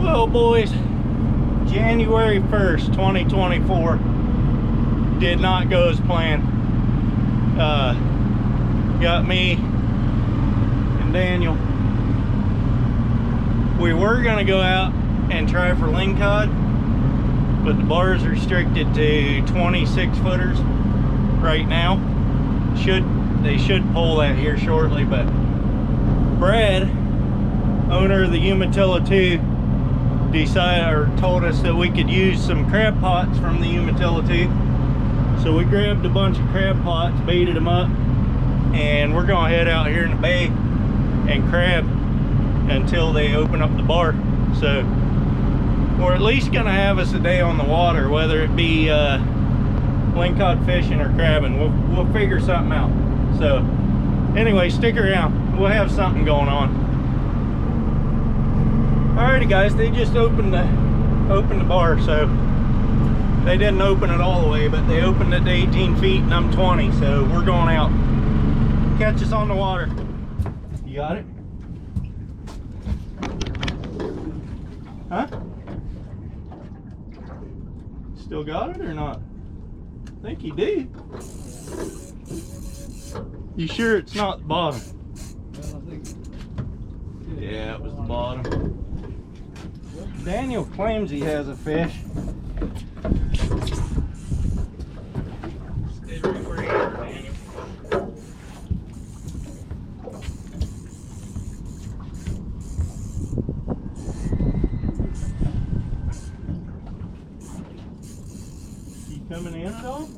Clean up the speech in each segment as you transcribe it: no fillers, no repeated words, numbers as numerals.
Well, boys, January 1st, 2024 did not go as planned. Got me and Daniel. We were gonna go out and try for Lingcod, but the bar is restricted to 26 footers right now. They should pull that here shortly, but Brad, owner of the Umatilla 2, told us that we could use some crab pots from the Umatilla 2. So we grabbed a bunch of crab pots, baited them up, and we're gonna head out here in the bay and crab until they open up the bar. So we're at least gonna have us a day on the water, whether it be lingcod fishing or crabbing. We'll figure something out. So anyway, stick around, we'll have something going on. Alrighty guys, they just opened the bar, so they didn't open it all the way, but they opened it to 18 feet and I'm 20, so we're going out. Catch us on the water. You got it? Huh? Still got it or not? I think you do. You sure it's not the bottom? Yeah, it was the bottom. Daniel claims he has a fish. Stay right where you are, Daniel. You coming in at all?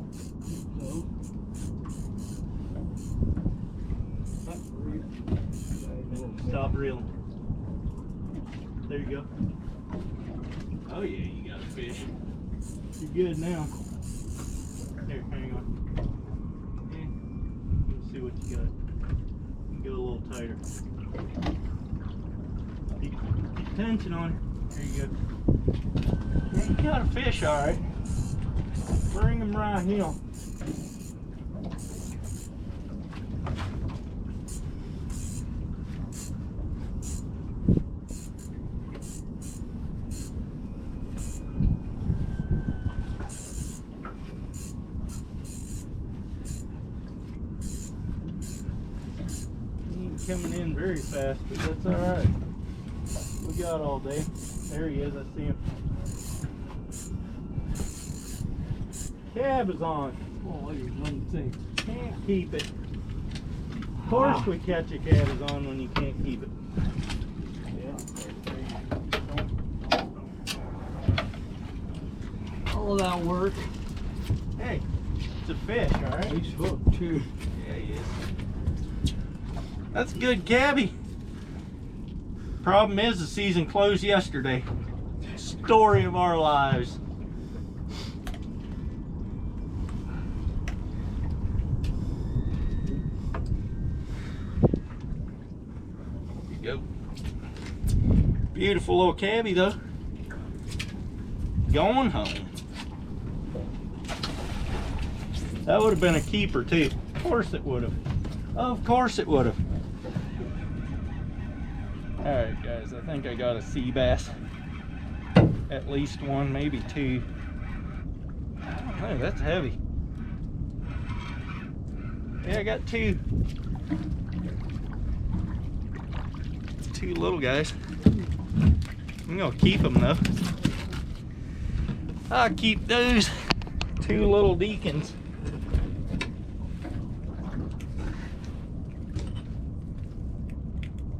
No. Stop reeling. There you go. Oh yeah, you got a fish. You're good now. Here, hang on. Yeah. Let's see what you got. You can go a little tighter. Keep tension on it. There you go. Yeah, you got a fish, all right. Bring him right here. Coming in very fast, but that's all right. We got all day. There he is. I see him. Cab is on. Oh, here's one thing. Can't keep it. Of course, we catch a cab is on when you can't keep it. Yeah. All that work. Hey, it's a fish, all right. He's hooked too. Yeah, he is. That's a good cabbie. Problem is, the season closed yesterday. Story of our lives. There you go. Beautiful little cabbie though. Going home. That would have been a keeper too. Of course it would have. Of course it would have. Alright guys, I think I got a sea bass. At least one, maybe two. I don't know, that's heavy. Yeah, I got two. Two little guys. I'm gonna keep them though. I'll keep those two little deacons.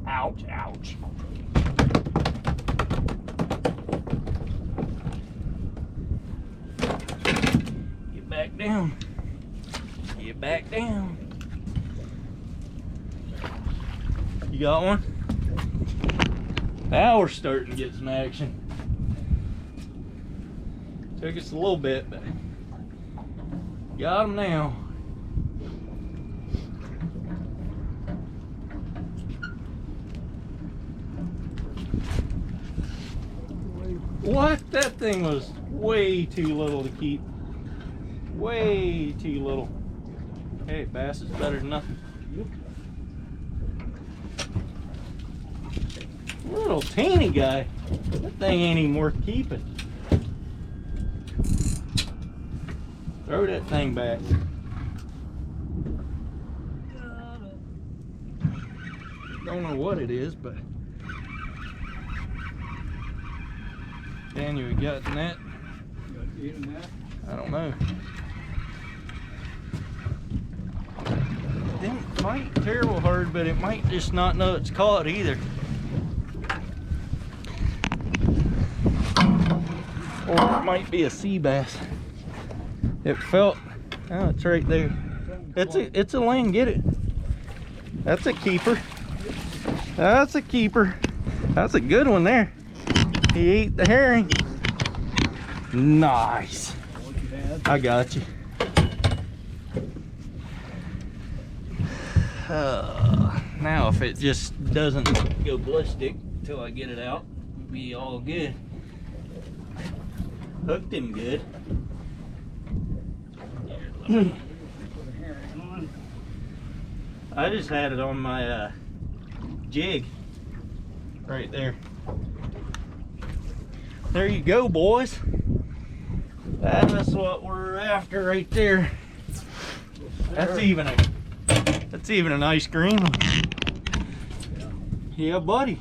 Ouch, ouch. Get back down. Get back down. You got one? Now we're starting to get some action. Took us a little bit, but got him now. What? That thing was way too little to keep. Way too little. Hey, bass is better than nothing. Little teeny guy. That thing ain't even worth keeping. Throw that thing back. Don't know what it is, but Daniel, you got the net? I don't know. It didn't fight terrible hard, but it might just not know it's caught either. Or it might be a sea bass. It felt, oh, it's right there. It's a ling, get it. That's a keeper. That's a keeper. That's a good one there. He ate the herring. Nice. I got you. Now if it just doesn't go ballistic until I get it out, it'll be all good. Hooked him good. I just had it on my jig right there. There you go, boys. That's what we're after right there. That's even a nice green one. Yeah, buddy.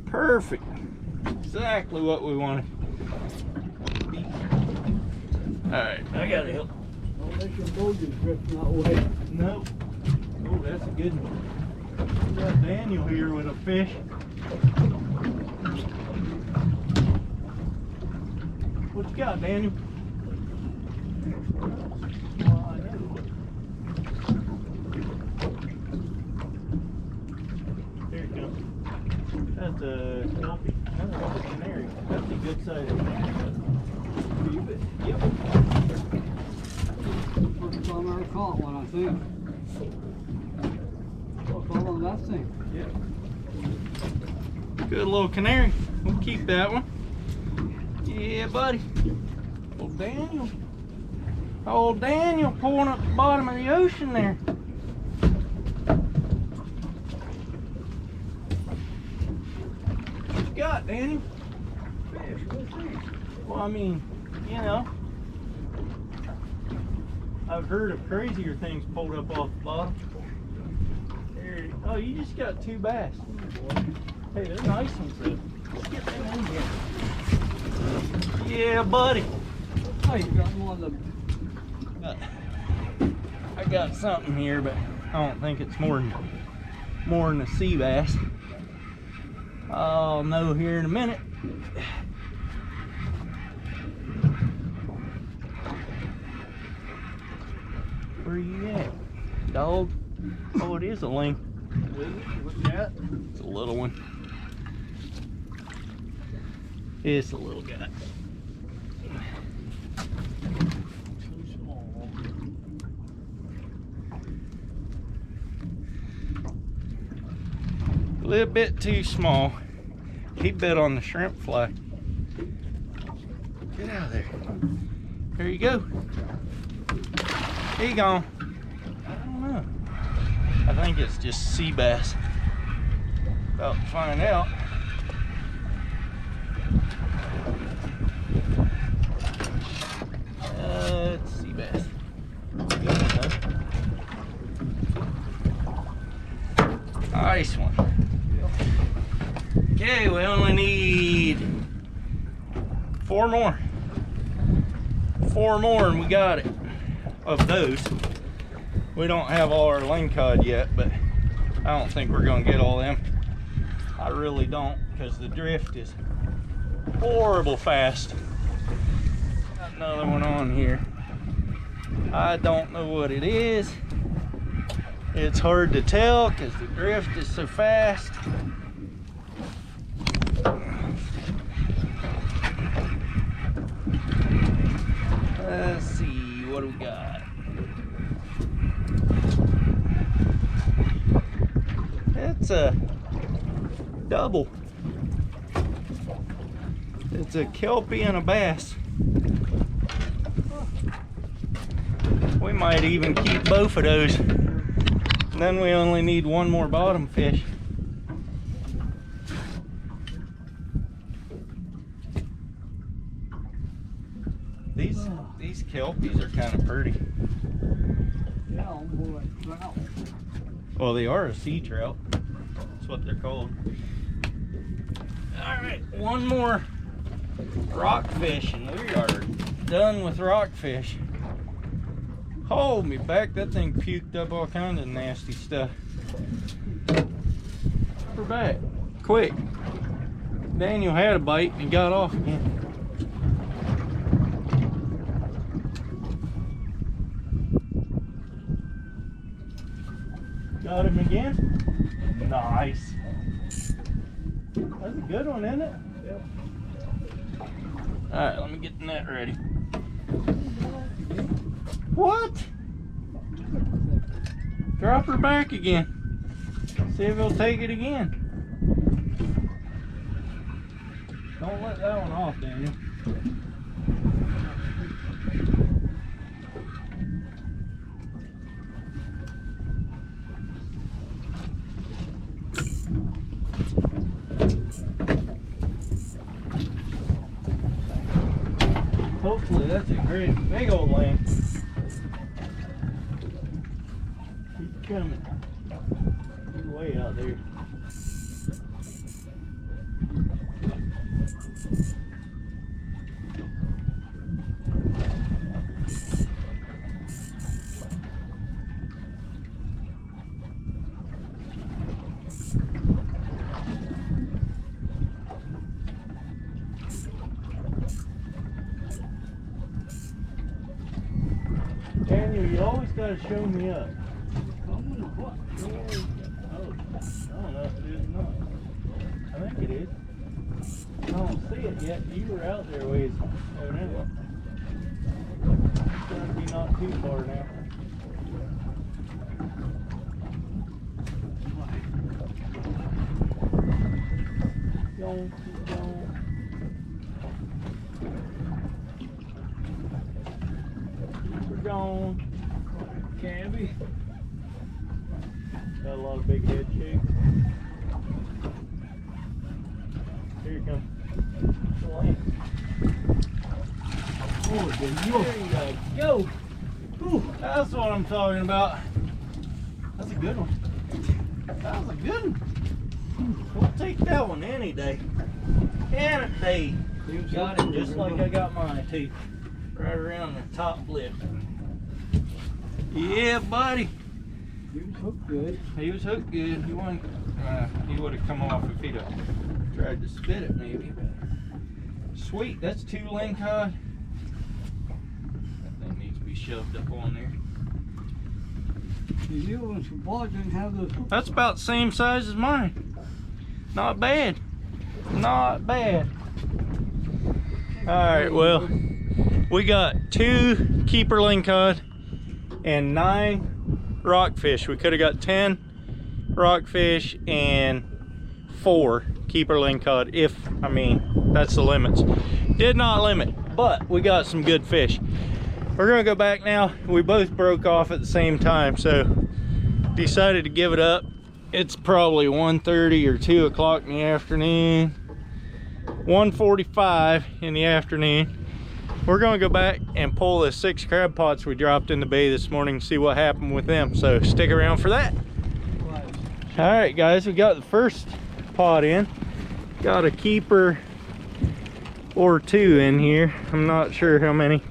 Perfect. Exactly what we wanted. Alright, I got it. No. Oh, that's a good one. We got Daniel here with a fish. What you got, Daniel? There you go. That's a kelpie. No, that's a canary. That's a good size canary. Yep. First time I ever caught one, I think. Caught on that thing. Yeah. Good little canary. We'll keep that one. Yeah, buddy. Old Daniel. Old Daniel pulling up the bottom of the ocean there. What you got, Daniel? Fish, good fish. Well, I mean, you know, I've heard of crazier things pulled up off the bottom. There, oh, you just got 2 bass. Hey, they're nice ones though. Let's get them in here. Yeah, buddy. Oh, you got one of them. I got something here, but I don't think it's more than a sea bass. I'll know here in a minute. Where you at, dog? Oh, it is a ling. What's that? It's a little one. It's a little guy. Too small. A little bit too small. He bit on the shrimp fly. Get out of there. There you go. He gone. I don't know. I think it's just sea bass. About to find out. It's sea bass. Good one, nice one. Okay, we only need 4 more. 4 more and we got it. Of those. We don't have all our Lingcod yet, but I don't think we're gonna get all them. I really don't, because the drift is horrible fast. Got another one on here. I don't know what it is. It's hard to tell because the drift is so fast. Let's see, what do we got? It's a double. It's a kelpie and a bass. We might even keep both of those. Then we only need 1 more bottom fish. These kelpies are kind of pretty. Yeah, more like trout. Well, they are a sea trout. That's what they're called. All right, one more rockfish and we are done with rockfish. Hold me back, that thing puked up all kinds of nasty stuff. We're back, quick. Daniel had a bite and he got off again. Got him again. Nice. That's a good one, isn't it? Yep. All right, let me get the net ready. What? Drop her back again. See if he'll take it again. Don't let that one off, Daniel. Hopefully that's a great big old lamb. Keep coming. He's way out there. Daniel, you always gotta show me up. Oh, I don't know if it is or not. I think it is. I don't see it yet. You were out there ways. Evidently. It's gonna be not too far now. Going, keep going. We're gone. Cabby. Got a lot of big head shakes. Here you come. Oh, There you go. Whew, that's what I'm talking about. That's a good one. That was a good one. We'll take that one any day. Any day. You got it just like I got mine too. Right around the top lip. Yeah, buddy. He was hooked good. He was hooked good. He won. He would have come off if he'd have tried to spit it, maybe. But sweet. That's 2 lingcod. That thing needs to be shoved up on there. The new ones from Ball didn't have those hooks. That's about the same size as mine. Not bad. Not bad. All right. Well, we got 2 keeper lingcod and 9 rockfish. We could have got 10 rockfish and 4 keeper lingcod if, I mean, that's the limits. Did not limit, but we got some good fish. We're gonna go back now. We both broke off at the same time, so decided to give it up. It's probably 1:30 or 2 o'clock in the afternoon. 1:45 in the afternoon. We're gonna go back and pull the 6 crab pots we dropped in the bay this morning and see what happened with them. So stick around for that. All right, guys, we got the first pot in. Got a keeper or 2 in here. I'm not sure how many.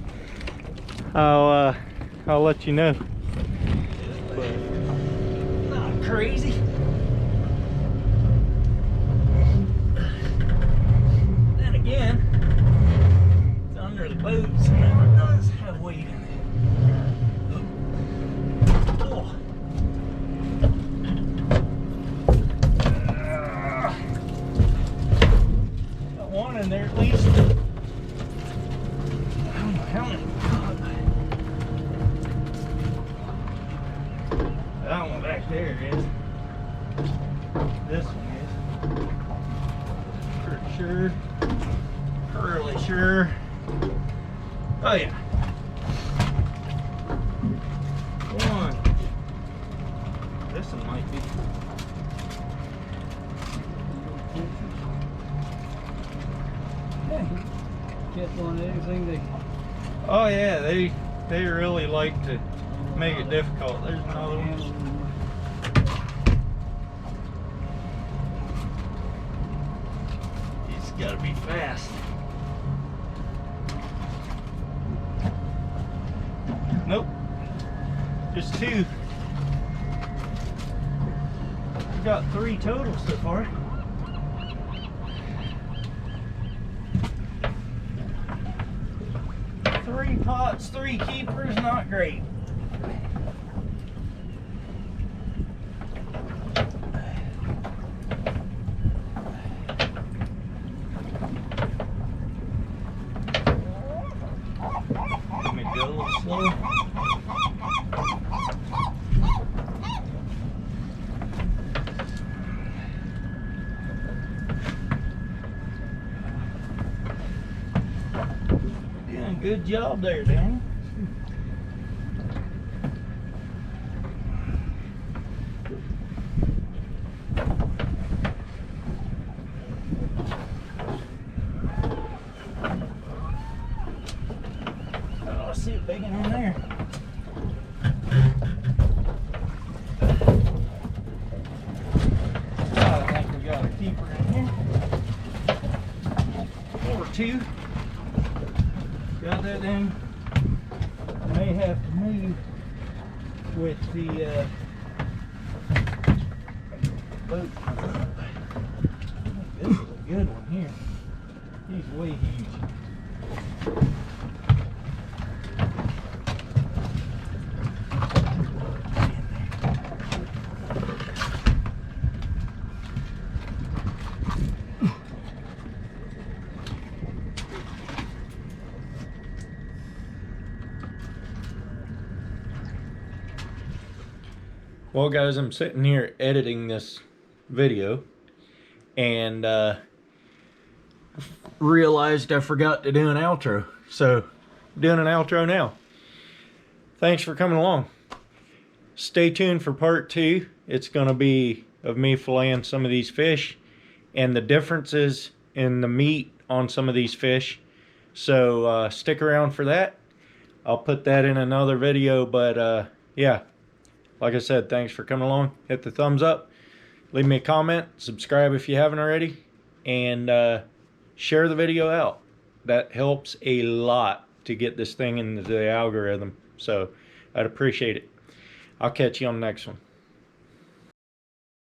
I'll let you know. But not crazy. Then again, it's under the boots and it does have weight in it. Oh. Got one in there at least. I don't know how many. That one back there is. This one is. Pretty sure. Really sure. Oh yeah. One. This one might be. Hey, catch on anything they Oh yeah, they really like to make it difficult. There's another one. He's got to be fast. Nope, just two. We've got 3 total so far. Three pots, 3 keepers, not great. Let me go a little slow. Doing a good job there, Danny. Oh, I see a big one in there. I think we got a keeper in here. Or 2. Got that in. May have to move with the boat. This is a good one here. He's way huge. Well guys, I'm sitting here editing this video and realized I forgot to do an outro. So I'm doing an outro now. Thanks for coming along. Stay tuned for part 2. It's going to be of me filleting some of these fish and the differences in the meat on some of these fish. So stick around for that. I'll put that in another video, but yeah. Like I said, thanks for coming along. Hit the thumbs up. Leave me a comment. Subscribe if you haven't already. And share the video out. That helps a lot to get this thing into the algorithm. So I'd appreciate it. I'll catch you on the next one.